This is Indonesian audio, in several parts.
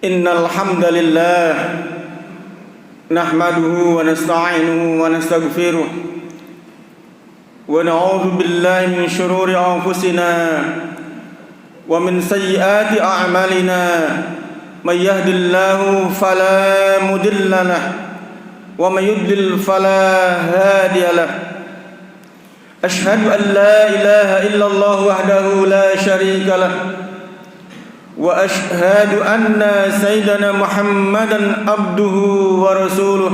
Innal hamdalillah nahmaduhu wa nasta'inuhu wa nastaghfiruh wa na'udzu billahi min shururi anfusina wa min sayyiati a'malina may yahdihillahu fala mudilla lahu wa may yudlil fala hadiya lahu ashhadu an la ilaha illallah wahdahu la syarika lahu wa ashhadu anna sayyidana Muhammadan abduhu wa rasuluh.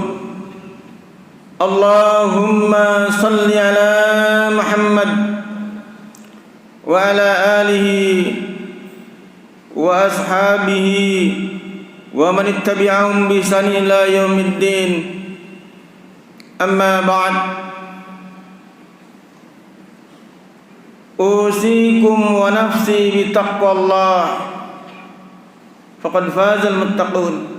Allahumma salli ala Muhammad wa ala alihi wa ashabihi wa man ittabi'ahum bi ihsan ila yaumiddin. Amma ba'd. Usikum wa nafsi bi taqwallah faqad fazal muttaqun.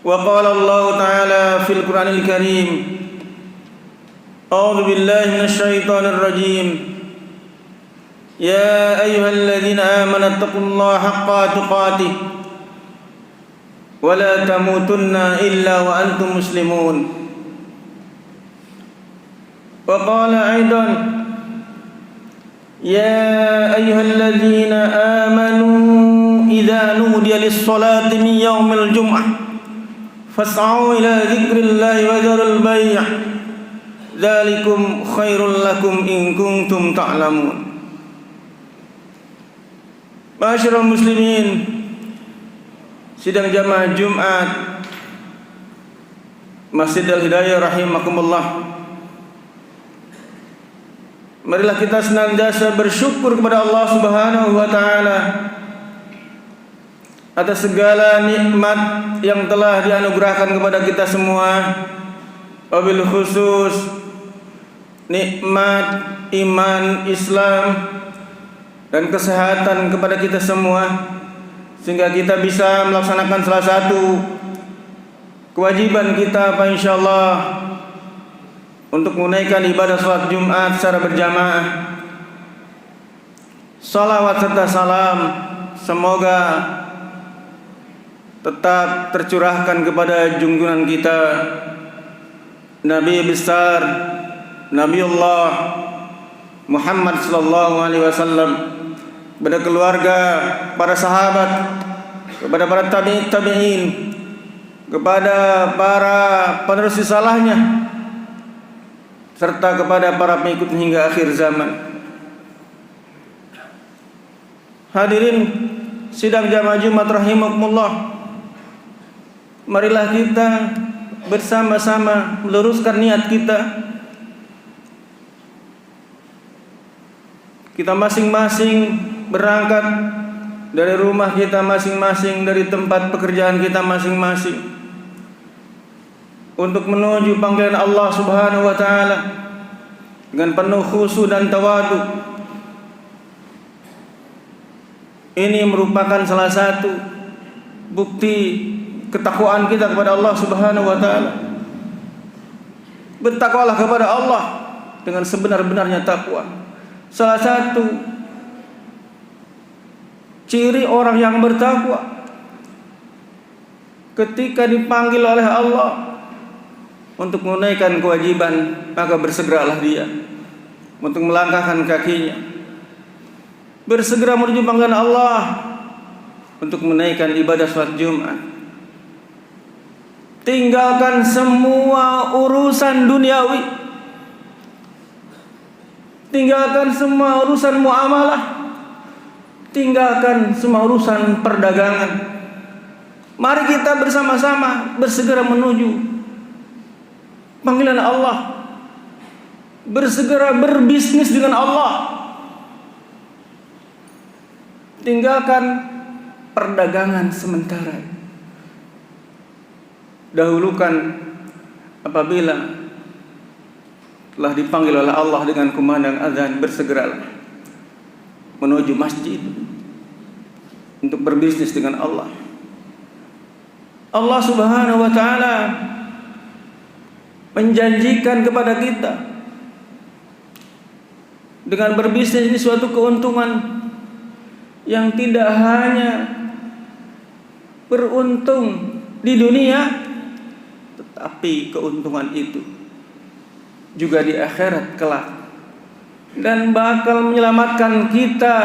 Wa qala Allah ta'ala fil Qur'anil Karim, a'udzu billahi minasy syaithanir rajim. Ya ayyuhalladzina amanu taqullaha haqqa tuqatih wa la tamutunna illa wa antum muslimun. Wa qala aidan, ya ayyuhalladzina amanu idza nudiya lis-salati min yaumil jum'ah fas'au ila dzikrillahi wa dzarul bai' dzalikum khairul lakum in kuntum ta'lamun. Ma'asyiral muslimin, sidang jamaah Jumat Masjid Al-Hidayah rahimakumullah. Marilah kita senantiasa bersyukur kepada Allah Subhanahu wa taala atas segala nikmat yang telah dianugerahkan kepada kita semua, wabil khusus nikmat iman, Islam dan kesehatan kepada kita semua, sehingga kita bisa melaksanakan salah satu kewajiban kita insyaallah untuk menunaikan ibadah salat Jumat secara berjamaah. Salawat serta salam semoga tetap tercurahkan kepada junjungan kita Nabi besar Nabiullah Muhammad sallallahu alaihi wasallam, kepada keluarga, para sahabat, kepada para tabi'in, kepada para penerus risalahnya, serta kepada para pengikut hingga akhir zaman. Hadirin sidang jamaah Jumat rahimakumullah, marilah kita bersama-sama meluruskan niat kita. Kita masing-masing berangkat dari rumah kita masing-masing, dari tempat pekerjaan kita masing-masing, untuk menuju panggilan Allah Subhanahu wa taala dengan penuh khusyuk dan tawadu. Ini merupakan salah satu bukti ketakwaan kita kepada Allah Subhanahu wa taala. Bertakwalah kepada Allah dengan sebenar-benarnya takwa. Salah satu ciri orang yang bertakwa, ketika dipanggil oleh Allah untuk menunaikan kewajiban, maka bersegeralah dia untuk melangkahkan kakinya, bersegera menuju panggilan Allah untuk menunaikan ibadah salat Jumat. Tinggalkan semua urusan duniawi, tinggalkan semua urusan muamalah, tinggalkan semua urusan perdagangan. Mari kita bersama-sama bersegera menuju panggilan Allah, bersegera berbisnis dengan Allah. Tinggalkan perdagangan sementara. Dahulukan apabila telah dipanggil oleh Allah dengan kumandang azan, bersegeralah menuju masjid untuk berbisnis dengan Allah. Allah Subhanahu wa taala menjanjikan kepada kita dengan berbisnis ini suatu keuntungan yang tidak hanya beruntung di dunia, tetapi keuntungan itu juga di akhirat kelak, dan bakal menyelamatkan kita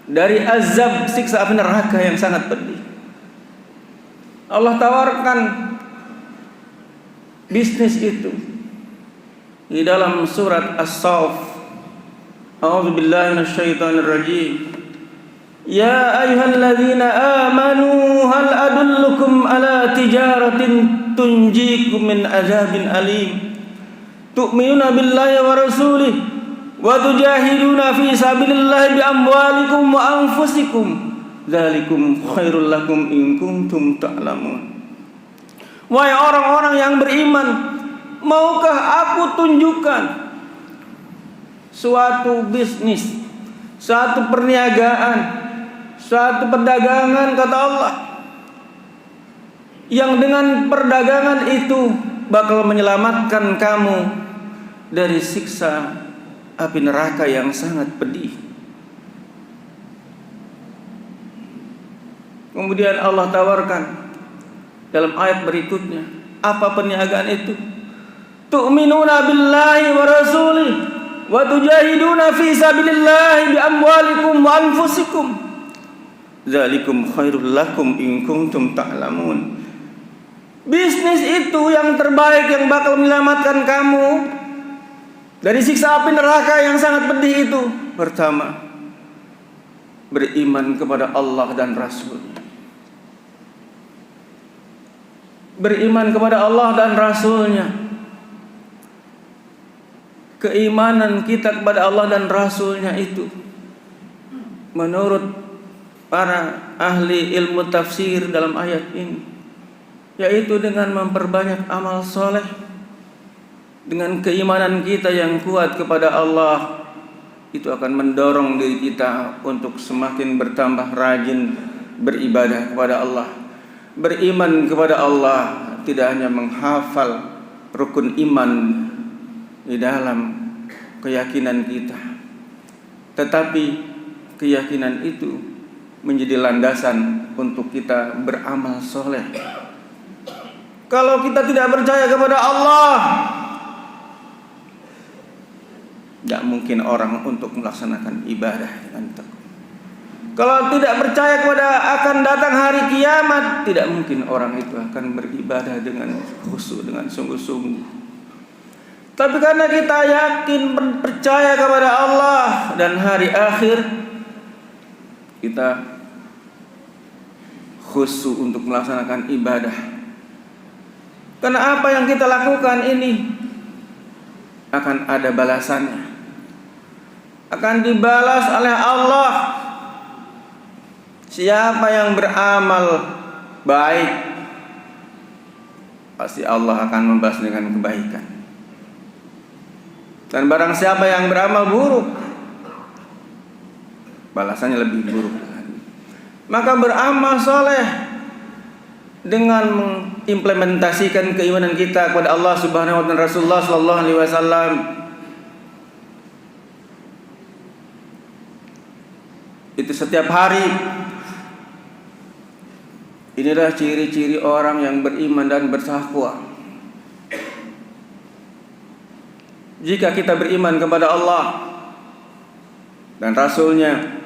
dari azab siksa api neraka yang sangat pedih. Allah tawarkan bisnis itu di dalam surat As-Saff. A'udzu billahi minasyaitonir rajim. Ya ayyuhalladzina amanu hal adullukum ala tijaratin tunjikum min azabin alim tu'minuna billahi wa rasulih wa tujahiduna fi sabilillahi bi amwalikum wa anfusikum dzalikum khairul lakum in kuntum ta'lamun. Wahai orang-orang yang beriman, maukah aku tunjukkan suatu bisnis, suatu perniagaan, suatu perdagangan, kata Allah, yang dengan perdagangan itu bakal menyelamatkan kamu dari siksa api neraka yang sangat pedih. Kemudian Allah tawarkan dalam ayat berikutnya, apa perniagaan itu? Tu'minuna billahi wa rasulih wa tujahiduna fi sabilillahi bi amwalikum wa anfusikum dzalikum khairul lakum in kuntum ta'lamun. Bisnis itu yang terbaik yang bakal menyelamatkan kamu dari siksa api neraka yang sangat pedih itu. Pertama, beriman kepada Allah dan Rasul-Nya. Beriman kepada Allah dan Rasul-Nya. Keimanan kita kepada Allah dan Rasul-Nya itu, menurut para ahli ilmu tafsir dalam ayat ini, yaitu dengan memperbanyak amal soleh. Dengan keimanan kita yang kuat kepada Allah, itu akan mendorong diri kita untuk semakin bertambah rajin beribadah kepada Allah. Beriman kepada Allah tidak hanya menghafal rukun iman di dalam keyakinan kita, tetapi keyakinan itu menjadi landasan untuk kita beramal soleh. Kalau kita tidak percaya kepada Allah, tidak mungkin orang untuk melaksanakan ibadah dengan tekun. Kalau tidak percaya kepada akan datang hari kiamat, tidak mungkin orang itu akan beribadah dengan khusyuk, dengan sungguh-sungguh. Tapi karena kita yakin percaya kepada Allah dan hari akhir, kita khusyuk untuk melaksanakan ibadah. Karena apa yang kita lakukan ini akan ada balasannya, akan dibalas oleh Allah. Siapa yang beramal baik, pasti Allah akan membalas dengan kebaikan. Dan barang siapa yang beramal buruk, balasannya lebih buruk lagi. Maka beramal soleh dengan mengimplementasikan keimanan kita kepada Allah Subhanahu wa taala, Rasulullah sallallahu alaihi wasallam. Itu setiap hari. Inilah ciri-ciri orang yang beriman dan bertakwa. Jika kita beriman kepada Allah dan Rasul-Nya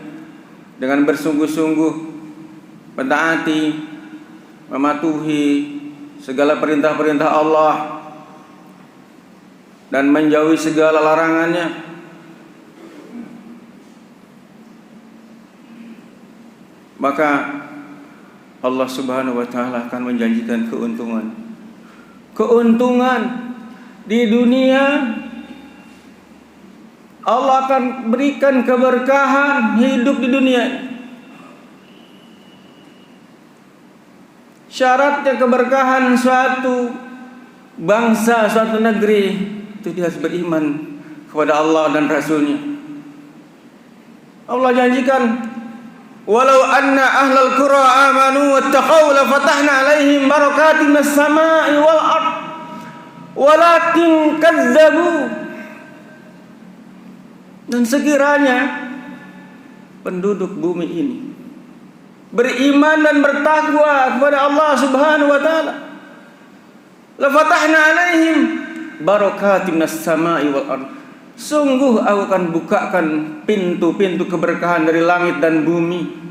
dengan bersungguh-sungguh mentaati, mematuhi segala perintah-perintah Allah dan menjauhi segala larangannya, maka Allah Subhanahu wa taala akan menjanjikan keuntungan di dunia. Allah akan berikan keberkahan hidup di dunia. Syaratnya keberkahan suatu bangsa, suatu negeri, itu dia harus beriman kepada Allah dan Rasul-Nya. Allah janjikan, walau anna ahlal qura amanu wattaqau la fatahna alaihim barakatin minas samai wal ard walakin kadzabu. Dan sekiranya penduduk bumi ini beriman dan bertakwa kepada Allah Subhanahu wa taala, la fatahna alaihim barakatim minas sama'i wal ardh. Sungguh aku akan bukakan pintu-pintu keberkahan dari langit dan bumi.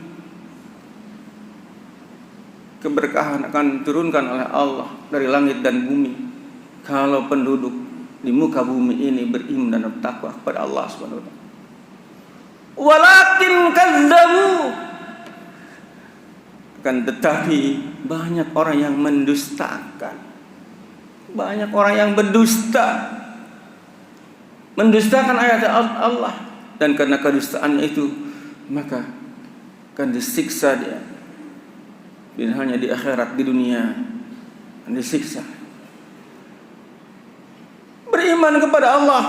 Keberkahan akan turunkan oleh Allah dari langit dan bumi kalau penduduk di muka bumi ini beriman dan bertakwa kepada Allah Subhanahu wa taala. Walakin kadzabu, kan tetapi banyak orang yang mendustakan. Banyak orang yang berdusta, mendustakan ayat Allah, dan karena kedustaannya itu maka akan disiksa dia, dan hanya di akhirat, di dunia akan disiksa. Beriman kepada Allah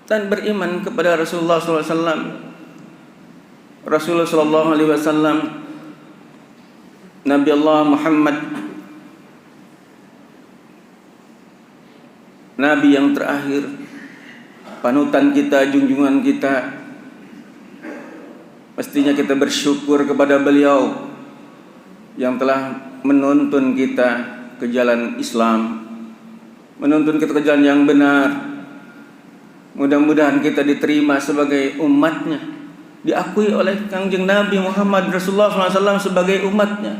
dan beriman kepada Rasulullah SAW. Rasulullah SAW, Nabi Allah Muhammad, Nabi yang terakhir, panutan kita, junjungan kita. Mestinya kita bersyukur kepada beliau yang telah menuntun kita ke jalan Islam, menuntun kita ke jalan yang benar. Mudah-mudahan kita diterima sebagai umatnya, diakui oleh Kangjeng Nabi Muhammad Rasulullah SAW sebagai umatnya.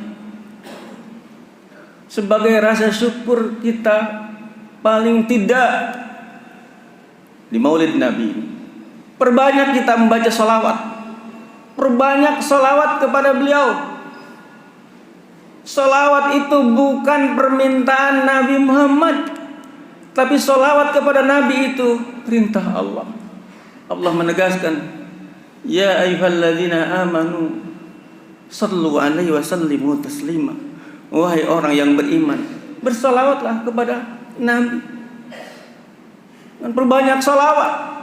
Sebagai rasa syukur kita, paling tidak di Maulid Nabi ini, perbanyak kita membaca salawat, perbanyak salawat kepada beliau. Salawat itu bukan permintaan Nabi Muhammad, tapi salawat kepada Nabi itu perintah Allah. Allah menegaskan, ya ayyuhalladzina amanu sallu alaihi wa sallimu taslima. Wahai orang yang beriman, bersalawatlah kepada Nabi, dan perbanyak salawat.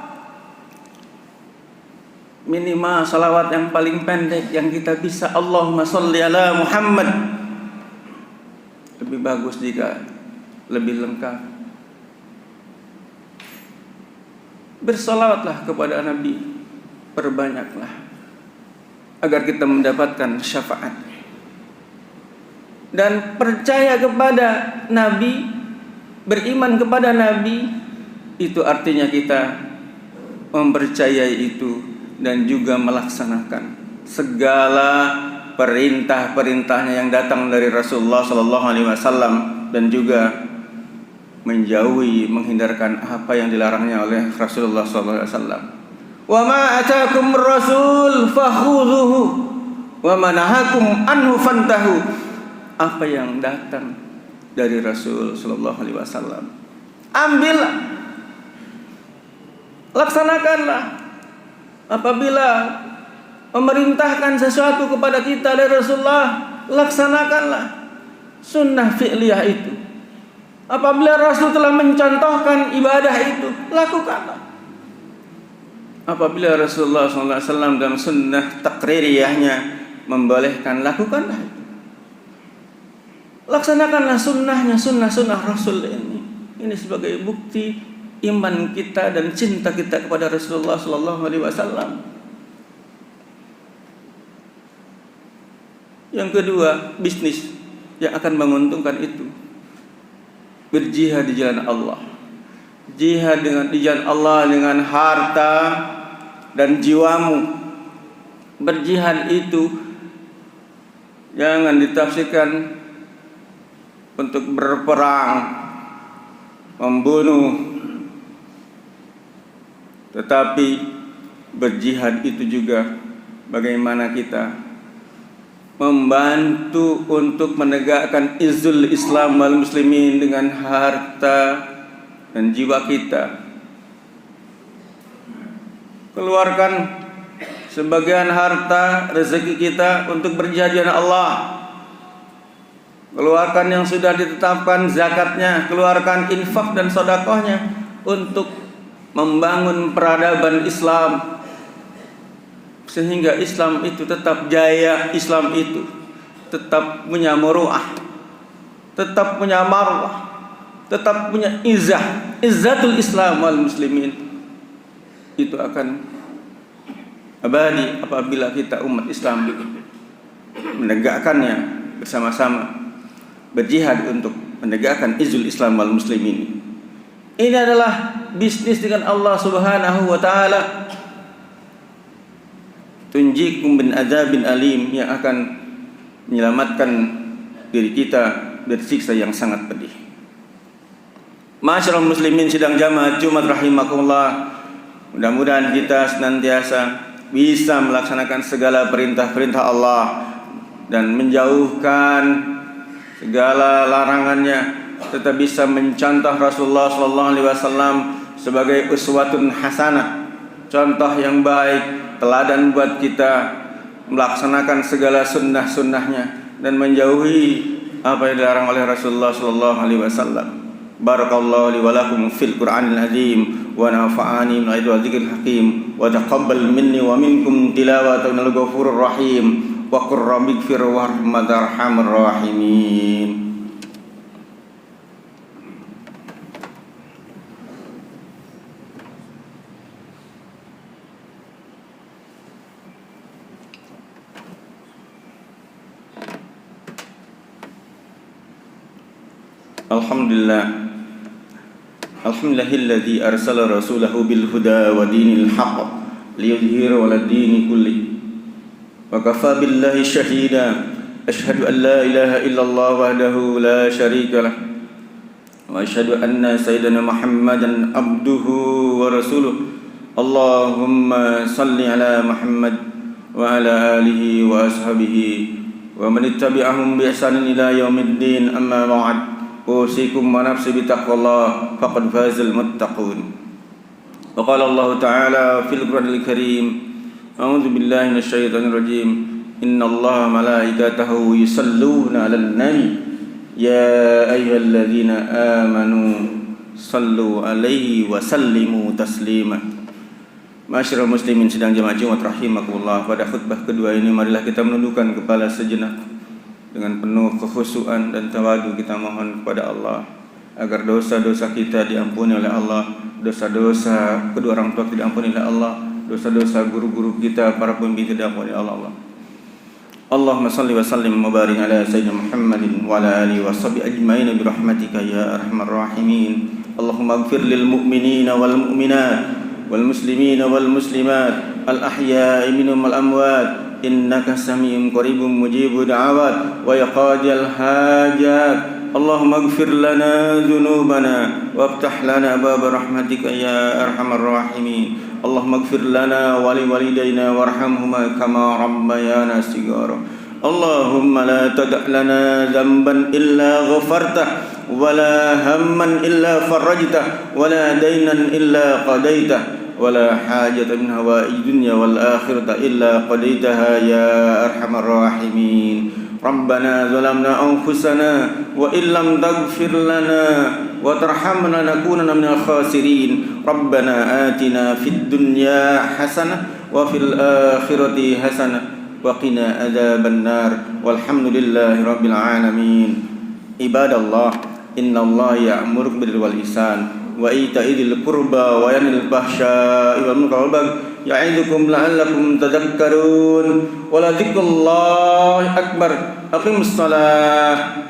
Minimal salawat yang paling pendek yang kita bisa, Allahumma sholli ala Muhammad. Lebih bagus jika lebih lengkap. Bersalawatlah kepada Nabi, perbanyaklah agar kita mendapatkan syafaat. Dan percaya kepada Nabi, beriman kepada Nabi, itu artinya kita mempercayai itu dan juga melaksanakan segala perintah-perintahnya yang datang dari Rasulullah SAW, dan juga menjauhi, menghindarkan apa yang dilarangnya oleh Rasulullah SAW. Wa ma ataakum rasul fakhudhuhu wa ma nahakum anhu fantahu. Apa yang datang dari Rasul sallallahu alaihi wasallam, ambillah, laksanakanlah. Apabila memerintahkan sesuatu kepada kita dari Rasulullah, laksanakanlah sunnah fi'liyah itu. Apabila Rasul telah mencontohkan ibadah itu, lakukanlah. Apabila Rasulullah SAW dalam sunnah takririyahnya membolehkan, lakukanlah itu. Laksanakanlah sunnahnya, sunnah Rasul ini. Ini sebagai bukti iman kita dan cinta kita kepada Rasulullah SAW. Yang kedua, bisnis yang akan menguntungkan itu berjihad di jalan Allah. Jihad di jalan Allah dengan harta dan jiwamu. Berjihad itu jangan ditafsirkan untuk berperang, membunuh, tetapi berjihad itu juga bagaimana kita membantu untuk menegakkan izzul Islam wal muslimin dengan harta dan jiwa kita. Keluarkan sebagian harta rezeki kita untuk berjihad di jalan Allah. Keluarkan yang sudah ditetapkan zakatnya, keluarkan infak dan sedekahnya untuk membangun peradaban Islam, sehingga Islam itu tetap jaya, Islam itu tetap punya muruah, tetap punya marwah, tetap punya izzah, izzatul Islam wal muslimin. Itu akan abadi apabila kita umat Islam menegakkannya bersama-sama, berjihad untuk menegakkan izul Islam wal muslimin. Ini adalah bisnis dengan Allah Subhanahu wa taala. Tunjikum bin adzabin alim, yang akan menyelamatkan diri kita dari siksa yang sangat pedih. Ma'asyiral muslimin sidang jamaah Jumat rahimakumullah. Mudah-mudahan kita senantiasa bisa melaksanakan segala perintah-perintah Allah dan menjauhkan segala larangannya, tetap bisa mencontoh Rasulullah sallallahu alaihi wasallam sebagai uswatun hasanah, contoh yang baik, teladan buat kita melaksanakan segala sunnah-sunnahnya dan menjauhi apa yang dilarang oleh Rasulullah sallallahu alaihi wasallam. Barakallahu li wa lakum fil Qur'anil azim wa nafa'ani min ayati wa dzikril hakim wa taqabbal minni wa minkum tilawatan al-ghafurur rahim wa qur rabbighfir warhamar arhamar rahimin. Alhamdulillahilladzi arsala rasulahu bil huda wa dinil haqq liyudhhirahu 'alad dini kulli wa kafa billahi shahida. Asyhadu an la ilaha illallah wahdahu la syarika lah wa asyhadu anna sayyidana Muhammadan abduhu wa rasuluh. Allahumma salli ala Muhammad wa ala alihi wa ashabihi wa man ittabi'ahum bi ihsanin ila yaumiddin. Amma ba'd. Usikum wa nafsi bitaqwallah faqad fazal muttaqun. Wa qala Allah ta'ala fil Qur'anil Karim, a'udzu billahi minasy syaithanir rajim. Innallaha malaikatahu yusalluna 'alan nabi ya ayyuhalladzina amanu sallu 'alaihi wa sallimu taslima. Ma'asyiral muslimin sidang jamaah Jumat rahimakumullah. Pada khutbah kedua ini marilah kita menundukkan kepala sejenak. Dengan penuh kekhusyuan dan tawadu kita mohon kepada Allah agar dosa-dosa kita diampuni oleh Allah, dosa-dosa kedua orang tua tidak diampuni oleh Allah, dosa-dosa guru-guru kita, para pemimpin tidak diampuni oleh Allah. Allahumma salli wa sallim wa barik ala sayyidina Muhammadin wa ala alihi wa sahbihi ajmain bi rahmatika ya arhamar rahimin. Allahumma ighfir lil mu'minina wal mu'minat wal muslimina wal muslimat al ahya'i minhum wal amwat innaka sami'un qaribun mujibud da'awat wa yaqadil hajat. Allahumma ighfir lana dhunubana waftah lana bab rahmatika ya arhamar rahimin. Allahumma ighfir lana wa liwalidayna warhamhuma kama rabbayana shighara. Allahumma la tada' lana dhanban illa ghafartah wa la hamman illa farajtah wa la daynan illa qadaitah ولا حاجة من هوائج الدنيا والآخرة إلا قضيتها يا أرحم الراحمين. ربنا ظلمنا أنفسنا وإن لم تغفر لنا وترحمنا لنكونن من الخاسرين. ربنا آتنا في الدنيا حسنة وفي الآخرة حسنة وقنا عذاب النار والحمد لله رب العالمين. عباد الله إن الله يأمر بالبر والإحسان wa ita'idil qurba wa yanil fahsya'i wal munkar wal baghi ya'idukum la'allakum tadhakkarun wa la dzikrullahi akbar. Aqimus shalah.